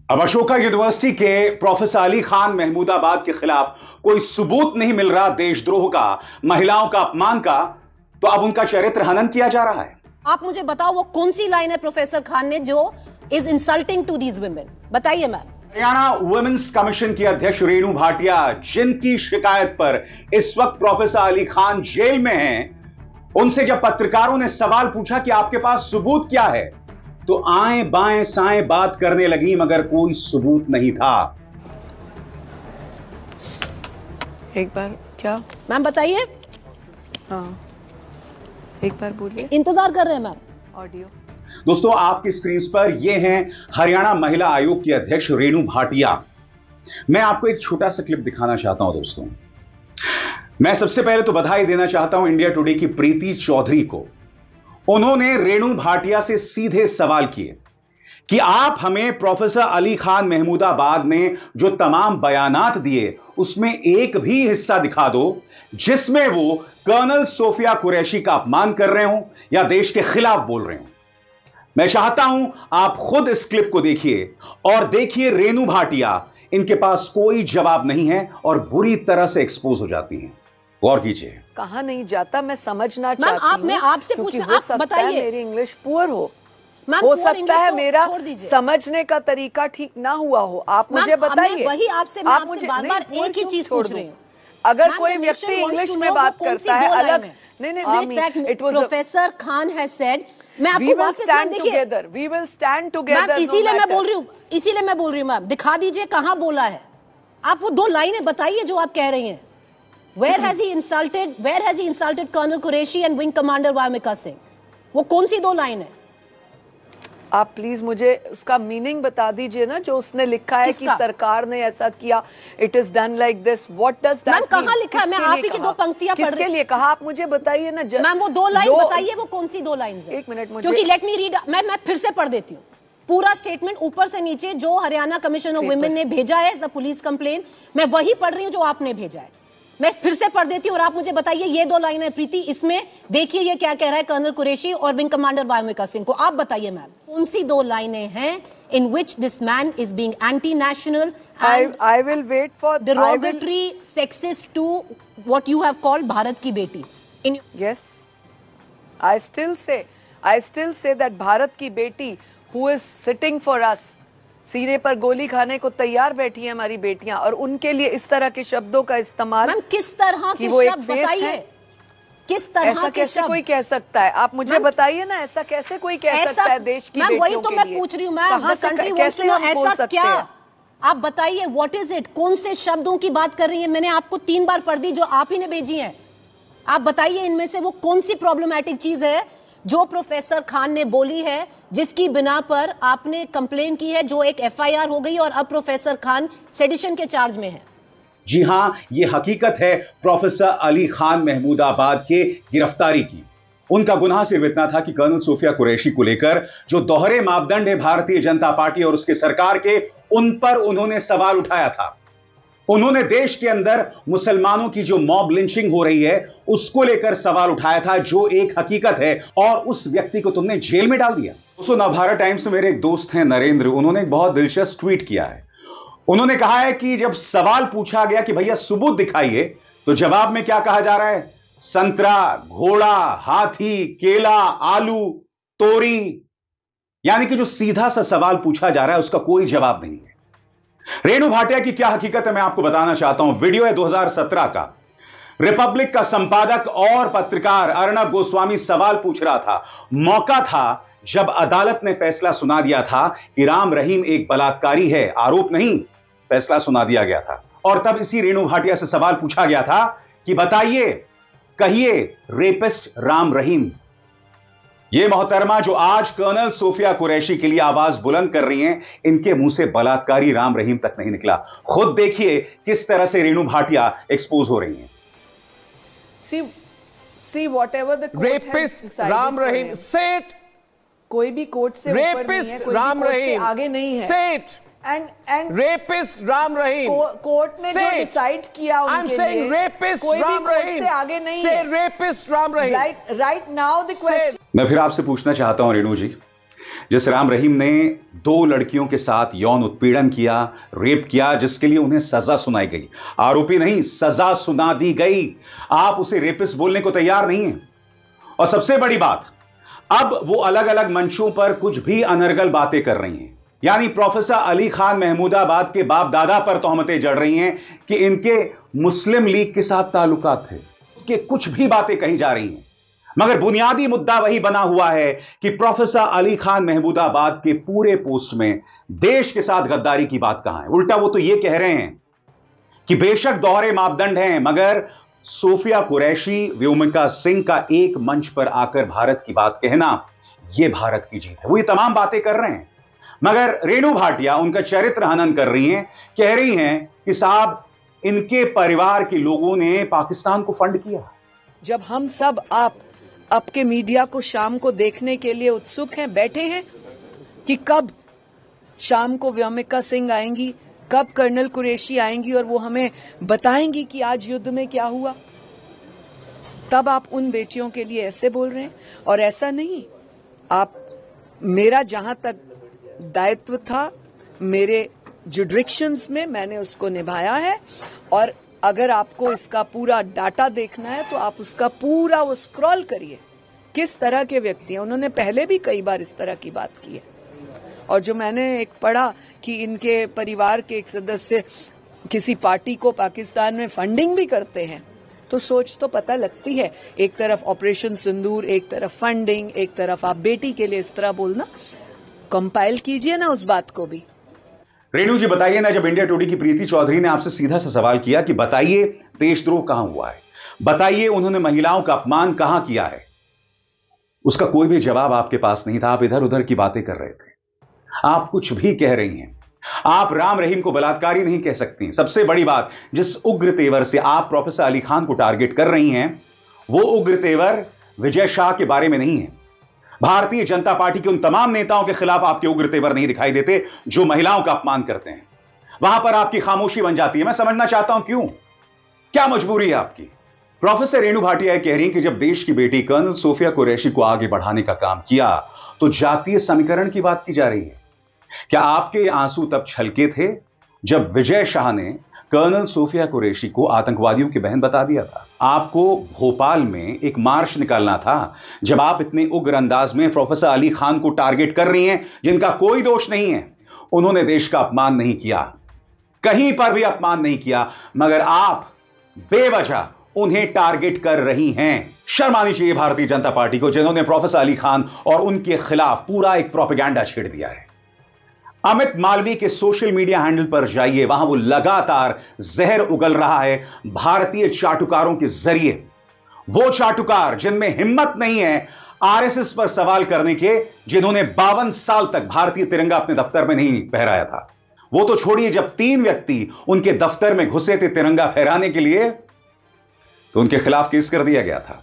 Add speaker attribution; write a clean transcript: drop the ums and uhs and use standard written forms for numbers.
Speaker 1: अब अशोका यूनिवर्सिटी के प्रोफेसर अली खान महमूदाबाद के खिलाफ कोई सबूत नहीं मिल रहा देशद्रोह का, महिलाओं का अपमान का, तो अब उनका चरित्र हनन किया जा रहा है।
Speaker 2: आप मुझे बताओ वो कौन सी लाइन है प्रोफेसर खान ने जो is insulting to these women, बताइए मैम।
Speaker 1: हरियाणा वुमेन्स कमीशन की अध्यक्ष रेणु भाटिया, जिनकी शिकायत पर इस वक्त प्रोफेसर अली खान जेल में हैं, उनसे जब पत्रकारों ने सवाल पूछा कि आपके पास सबूत क्या है, तो आए बाएं साएं बात करने लगी, मगर कोई सबूत नहीं था।
Speaker 3: एक बार क्या
Speaker 2: मैम बताइए।
Speaker 3: हाँ, एक बार बोलिए।
Speaker 2: इंतजार कर रहे हैं मैम।
Speaker 3: ऑडियो।
Speaker 1: दोस्तों, आपकी स्क्रीन पर ये हैं हरियाणा महिला आयोग की अध्यक्ष रेणु भाटिया। मैं आपको एक छोटा सा क्लिप दिखाना चाहता हूं। दोस्तों, मैं सबसे पहले तो बधाई देना चाहता हूं इंडिया टुडे की प्रीति चौधरी को। उन्होंने रेणु भाटिया से सीधे सवाल किए कि आप हमें प्रोफेसर अली खान महमूदाबाद ने जो तमाम बयानात दिए उसमें एक भी हिस्सा दिखा दो जिसमें वो कर्नल सोफिया कुरैशी का अपमान कर रहे हो या देश के खिलाफ बोल रहे हो। मैं चाहता हूं आप खुद इस क्लिप को देखिए और देखिए रेणु भाटिया, इनके पास कोई जवाब नहीं है और बुरी तरह से एक्सपोज हो जाती हैं। गौर कीजिए।
Speaker 3: कहा नहीं जाता, मैं समझना चाहती हूं।
Speaker 2: मैं आपसे पूछना, आप बताइए।
Speaker 3: मेरी इंग्लिश पुअर हो सकता है मेरा समझने का तरीका ठीक ना हुआ हो, आप मुझे बताइए।
Speaker 2: वही आपसे मैं आपसे बार-बार एक ही चीज पूछ रही हूं।
Speaker 3: अगर कोई व्यक्ति इंग्लिश में बात करता है अलग, नहीं,
Speaker 2: it was professor Khan has said, मैं आपको वापस देखिए,
Speaker 3: वी विल स्टैंड टुगेदर।
Speaker 2: इसीलिए मैं बोल रही हूं मैम, दिखा दीजिए कहां बोला है। आप वो दो लाइनें बताइए जो आप कह रही हैं। Where has he insulted Colonel Qureshi and Wing Commander Vamika Singh? वो कौन सी दो लाइन है?
Speaker 3: आप प्लीज मुझे उसका मीनिंग बता दीजिए ना, जो उसने लिखा है कि सरकार ने ऐसा किया, it is done like this, what does that mean?
Speaker 2: कहां लिखा है? मैं आप ही की दो पंक्तियां पढ़ रही हूं।
Speaker 3: किसके लिए कहा, आप मुझे बताइए ना।
Speaker 2: मैम वो दो लाइन बताइए, वो कौन सी दो लाइन है?
Speaker 3: एक मिनट मुझे,
Speaker 2: क्योंकि लेट मी रीड, मैं फिर से पढ़ देती हूँ पूरा स्टेटमेंट ऊपर से नीचे जो हरियाणा कमीशन ऑफ वुमेन ने भेजा है एज अ पुलिस कंप्लेन, मैं वही पढ़ रही हूँ जो आपने भेजा है। मैं फिर से पढ़ देती हूँ और आप मुझे बताइए। ये दो लाइन है प्रीति, इसमें देखिए ये क्या कह रहा है कर्नल कुरैशी और विंग कमांडर वामिका सिंह को। आप बताइए मैम, कौन सी दो लाइनें हैं in which this man is being anti national and
Speaker 3: I will wait for
Speaker 2: derogatory sexist to what you have called Bharat की बेटी।
Speaker 3: Yes, I still say that Bharat की बेटी who is sitting for us, सीने पर गोली खाने को तैयार बैठी है हमारी बेटियां, और उनके लिए इस तरह के शब्दों का इस्तेमाल।
Speaker 2: मैम किस तरह के शब्द बताइए, किस तरह
Speaker 3: ऐसा
Speaker 2: के
Speaker 3: कैसे
Speaker 2: शब्द
Speaker 3: कोई कह सकता है? आप मुझे बताइए ना, ऐसा कैसे कोई कह सकता है देश की बेटियों के लिए?
Speaker 2: वही तो मैं पूछ रही हूँ ma'am, the country wants to know ऐसा क्या? आप बताइए व्हाट इज इट, कौन से शब्दों की बात कर रही है? मैंने आपको 3 बार पढ़ दी जो आप ही ने भेजी है। आप बताइए इनमें से वो कौन सी प्रॉब्लमैटिक चीज है जो प्रोफेसर खान ने बोली है, जिसकी बिना पर आपने कंप्लेन की है, जो एक एफआईआर हो गई और अब प्रोफेसर खान सेडिशन के चार्ज में है।
Speaker 1: जी हां, यह हकीकत है प्रोफेसर अली खान महमूदाबाद के गिरफ्तारी की। उनका गुनाह सिर्फ इतना था कि कर्नल सोफिया कुरैशी को लेकर जो दोहरे मापदंड है भारतीय जनता पार्टी और उसके सरकार के, उन पर उन्होंने सवाल उठाया था। उन्होंने देश के अंदर मुसलमानों की जो मॉब लिंचिंग हो रही है उसको लेकर सवाल उठाया था, जो एक हकीकत है, और उस व्यक्ति को तुमने जेल में डाल दिया। दोस्तों, नवभारत टाइम्स में मेरे एक दोस्त हैं नरेंद्र, उन्होंने एक बहुत दिलचस्प ट्वीट किया है। उन्होंने कहा है कि जब सवाल पूछा गया कि भैया सबूत दिखाइए, तो जवाब में क्या कहा जा रहा है? संतरा, घोड़ा, हाथी, केला, आलू, तोरी। यानी कि जो सीधा सा सवाल पूछा जा रहा है उसका कोई जवाब नहीं है। रेणु भाटिया की क्या हकीकत है मैं आपको बताना चाहता हूं। वीडियो है 2017 का। रिपब्लिक का संपादक और पत्रकार अर्णब गोस्वामी सवाल पूछ रहा था। मौका था जब अदालत ने फैसला सुना दिया था कि राम रहीम एक बलात्कारी है, आरोप नहीं, फैसला सुना दिया गया था। और तब इसी रेणु भाटिया से सवाल पूछा गया था कि बताइए, कहिए, रेपिस्ट राम रहीम। ये मोहतरमा जो आज कर्नल सोफिया कुरैशी के लिए आवाज बुलंद कर रही हैं, इनके मुंह से बलात्कारी राम रहीम तक नहीं निकला। खुद देखिए किस तरह से रेणु भाटिया एक्सपोज हो रही हैं।
Speaker 4: See whatever the court
Speaker 5: rapist
Speaker 4: has decided
Speaker 5: Ram Rahim, say it,
Speaker 4: कोई भी कोर्ट से ऊपर नहीं है,
Speaker 5: rapist
Speaker 4: कोई
Speaker 5: राम
Speaker 4: भी कोर्ट से
Speaker 5: रहीम,
Speaker 4: आगे नहीं है।
Speaker 5: say it,
Speaker 4: and
Speaker 5: rapist Ram Rahim,
Speaker 4: court ने जो
Speaker 5: say it.
Speaker 4: डिसाइड किया
Speaker 5: I'm
Speaker 4: उनके
Speaker 5: saying
Speaker 4: लिए,
Speaker 5: rapist
Speaker 4: कोई भी
Speaker 5: राम
Speaker 4: कोर्ट
Speaker 5: रहीम,
Speaker 4: से आगे नहीं
Speaker 5: say
Speaker 4: है।
Speaker 5: rapist Ram Rahim.
Speaker 4: Right now the question,
Speaker 1: मैं फिर आपसे पूछना चाहता हूं रेणु जी, जिस राम रहीम ने 2 लड़कियों के साथ यौन उत्पीड़न किया, रेप किया, जिसके लिए उन्हें सजा सुनाई गई, आरोपी नहीं सजा सुना दी गई, आप उसे रेपिस्ट बोलने को तैयार नहीं हैं। और सबसे बड़ी बात, अब वो अलग अलग मंचों पर कुछ भी अनर्गल बातें कर रही हैं। यानी प्रोफेसर अली खान महमूदाबाद के बाप दादा पर तोहमतें जड़ रही हैं कि इनके मुस्लिम लीग के साथ ताल्लुकात थे, कि कुछ भी बातें कही जा रही हैं। मगर बुनियादी मुद्दा वही बना हुआ है कि प्रोफेसर अली खान महमूदाबाद के पूरे पोस्ट में देश के साथ गद्दारी की बात कहां है। उल्टा वो तो यह कह रहे हैं कि बेशक दोहरे मापदंड हैं, मगर सोफिया कुरैशी, व्योमिका सिंह का एक मंच पर आकर भारत की बात कहना यह भारत की जीत है। वो ये तमाम बातें कर रहे हैं, मगर रेणु भाटिया उनका चरित्र हनन कर रही हैं, कह रही हैं कि साहब इनके परिवार के लोगों ने पाकिस्तान को फंड किया।
Speaker 3: जब हम सब आपके मीडिया को शाम को देखने के लिए उत्सुक हैं, बैठे हैं कि कब शाम को व्योमिका सिंह आएंगी, कब कर्नल कुरैशी आएंगी और वो हमें बताएंगी कि आज युद्ध में क्या हुआ, तब आप उन बेटियों के लिए ऐसे बोल रहे हैं। और ऐसा नहीं, आप, मेरा जहां तक दायित्व था मेरे जुडिक्शंस में, मैंने उसको निभाया है। और अगर आपको इसका पूरा डाटा देखना है तो आप उसका पूरा वो स्क्रॉल करिए, किस तरह के व्यक्ति हैं। उन्होंने पहले भी कई बार इस तरह की बात की है। और जो मैंने एक पढ़ा कि इनके परिवार के एक सदस्य किसी पार्टी को पाकिस्तान में फंडिंग भी करते हैं, तो सोच तो पता लगती है। एक तरफ ऑपरेशन सिंदूर, एक तरफ फंडिंग, एक तरफ आप बेटी के लिए इस तरह बोलना, कंपाइल कीजिए ना उस बात को भी।
Speaker 1: रेणु जी बताइए ना, जब इंडिया टुडे की प्रीति चौधरी ने आपसे सीधा सा सवाल किया कि बताइए देशद्रोह कहां हुआ है, बताइए उन्होंने महिलाओं का अपमान कहां किया है, उसका कोई भी जवाब आपके पास नहीं था। आप इधर उधर की बातें कर रहे थे, आप कुछ भी कह रही हैं। आप राम रहीम को बलात्कारी नहीं कह सकती। सबसे बड़ी बात, जिस उग्र तेवर से आप प्रोफेसर अली खान को टारगेट कर रही हैं, वो उग्र तेवर विजय शाह के बारे में नहीं है। भारतीय जनता पार्टी के उन तमाम नेताओं के खिलाफ आपके उग्र तेवर नहीं दिखाई देते जो महिलाओं का अपमान करते हैं। वहां पर आपकी खामोशी बन जाती है। मैं समझना चाहता हूं क्यों, क्या मजबूरी है आपकी। प्रोफेसर रेणु भाटिया कह रही हैं कि जब देश की बेटी कर्नल सोफिया कुरैशी को आगे बढ़ाने का काम किया तो जातीय समीकरण की बात की जा रही है। क्या आपके आंसू तब छलके थे जब विजय शाह ने कर्नल सोफिया कुरैशी को आतंकवादियों की बहन बता दिया था? आपको भोपाल में एक मार्च निकालना था जब आप इतने उग्र अंदाज में प्रोफेसर अली खान को टारगेट कर रही हैं, जिनका कोई दोष नहीं है। उन्होंने देश का अपमान नहीं किया, कहीं पर भी अपमान नहीं किया, मगर आप बेवजह उन्हें टारगेट कर रही हैं। शर्म आनी चाहिए भारतीय जनता पार्टी को, जिन्होंने प्रोफेसर अली खान और उनके खिलाफ पूरा एक प्रोपेगेंडा छेड़ दिया है। अमित मालवीय के सोशल मीडिया हैंडल पर जाइए, वहां वो लगातार जहर उगल रहा है भारतीय चाटुकारों के जरिए। वो चाटुकार जिनमें हिम्मत नहीं है आरएसएस पर सवाल करने के, जिन्होंने 52 साल तक भारतीय तिरंगा अपने दफ्तर में नहीं फहराया था। वो तो छोड़िए, जब 3 व्यक्ति उनके दफ्तर में घुसे थे तिरंगा फहराने के लिए, तो उनके खिलाफ केस कर दिया गया था।